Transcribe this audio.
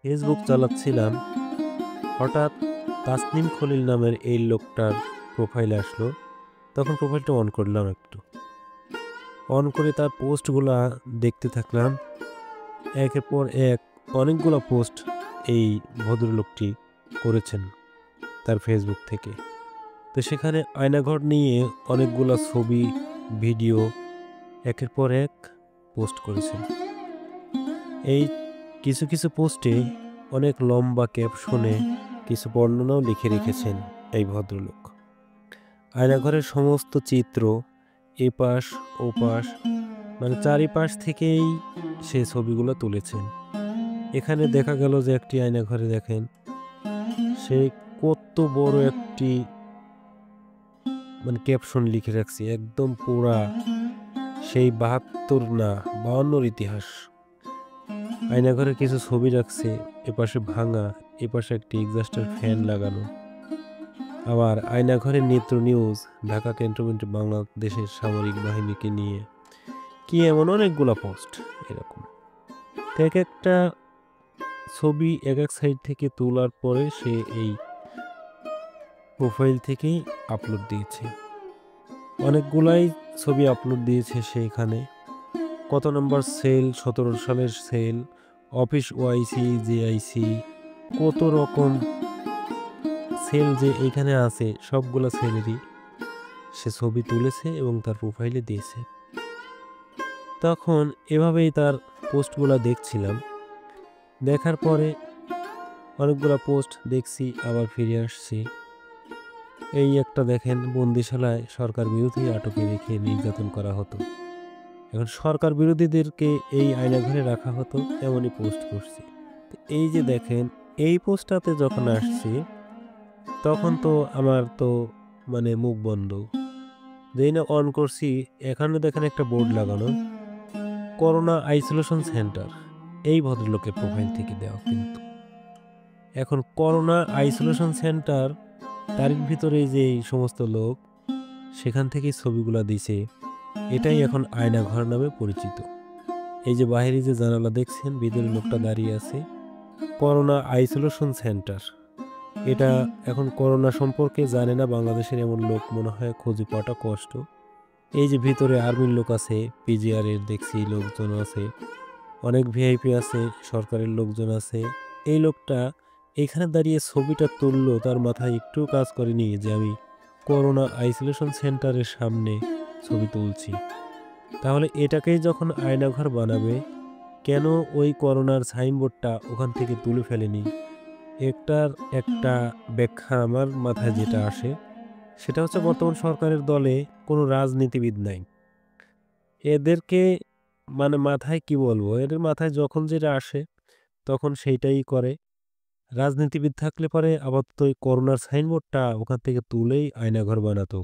Facebook চালাচ্ছিলাম, হঠাৎ তাসনিম খলিল নামের এই লোকটার প্রোফাইল আসলো। তখন প্রোফাইলটা অন করলাম, একটু অন করে তার পোস্টগুলা দেখতে থাকলাম। একের পর এক অনেকগুলো পোস্ট এই ভদ্রলোকটি করেছেন তার ফেসবুক থেকে। তো সেখানে আয়নাঘর নিয়ে অনেকগুলো ছবি, ভিডিও একের পর এক পোস্ট করেছেন। এই কিছু কিছু পোস্টে অনেক লম্বা ক্যাপশনে কিছু বর্ণনাও লিখে রেখেছেন এই ভদ্রলোক। আয়নাঘরের সমস্ত চিত্র, এপাশ ওপাশ, মানে চারিপাশ থেকেই সে ছবিগুলো তুলেছেন। এখানে দেখা গেল যে একটি আয়নাঘরে দেখেন সে কত বড় একটি ক্যাপশন লিখে রাখছে, একদম পুরা সেই ৭২ না ৫২ ইতিহাস। আয়নাঘরে কিছু ছবি রাখছে, এপাশে ভাঙা, এপাশে একটি এক্সস্টার ফ্যান লাগানো। আবার আয়নাঘরে নেত্র নিউজ, ঢাকা ক্যান্টনমেন্টে বাংলাদেশের সামরিক বাহিনীকে নিয়ে কি এমন অনেকগুলা পোস্ট এরকম। এক একটা ছবি এক এক সাইড থেকে তোলার পরে সে এই প্রোফাইল থেকেই আপলোড দিয়েছে। অনেকগুলাই ছবি আপলোড দিয়েছে সেখানে। কত নম্বর সেল, ১৭ সালের সেল, অফিস ওআইসি, জেআইসি, কত রকম সেল যে এইখানে আছে সবগুলা সেলেরই সে ছবি তুলেছে এবং তার প্রোফাইলে দিয়েছে। তখন এভাবেই তার পোস্টগুলা দেখছিলাম। দেখার পরে অনেকগুলা পোস্ট দেখছি, আবার ফিরে আসছি। এই একটা দেখেন, বন্দিশালায় সরকার বিরোধী আটকে রেখে নির্যাতন করা হতো। এখন সরকার বিরোধীদেরকে এই আয়নাঘরে রাখা হতো, এমনই পোস্ট করছি। এই যে দেখেন, এই পোস্টটাতে যখন আসছি তখন তো আমার তো মুখ বন্ধ। যেই না অন করছি, এখানে দেখেন একটা বোর্ড লাগানো, করোনা আইসোলেশন সেন্টার। এই ভদ্রলোকের প্রোফাইল থেকে দেওয়া কিন্তু। এখন করোনা আইসোলেশন সেন্টার, তার ভিতরে যে এই সমস্ত লোক সেখান থেকেই ছবিগুলো দিছে, এটাই এখন আয়নাঘর নামে পরিচিত। এই যে বাহিরে যে জানালা দেখছেন, ভিতরে লোকটা দাঁড়িয়ে আছে, করোনা আইসোলেশন সেন্টার। এটা এখন করোনা সম্পর্কে জানে না বাংলাদেশের এমন লোক মনে হয় খুঁজে পাওয়াটা কষ্ট। এই যে ভিতরে আর্মির লোক আছে, পিজিআর এর দেখছি লোকজন আছে, অনেক ভিআইপি আছে, সরকারের লোকজন আছে। এই লোকটা এখানে দাঁড়িয়ে ছবিটা তুললো, তার মাথায় একটু কাজ করেনি যে আমি করোনা আইসোলেশন সেন্টারের সামনে ছবি তুলছি। তাহলে এটাকেই যখন আয়নাঘর বানাবে, কেন ওই করোনার সাইনবোর্ডটা ওখান থেকে তুলে ফেলেনি? একটার একটা ব্যাখ্যা আমার মাথায় যেটা আসে সেটা হচ্ছে, বর্তমান সরকারের দলে কোনো রাজনীতিবিদ নাই। এদেরকে মাথায় কি বলবো, এদের মাথায় যখন যেটা আসে তখন সেইটাই করে। রাজনীতিবিদ থাকলে পরে আপাতত ওই করোনার সাইনবোর্ডটা ওখান থেকে তুলেই আয়নাঘর বানাতো।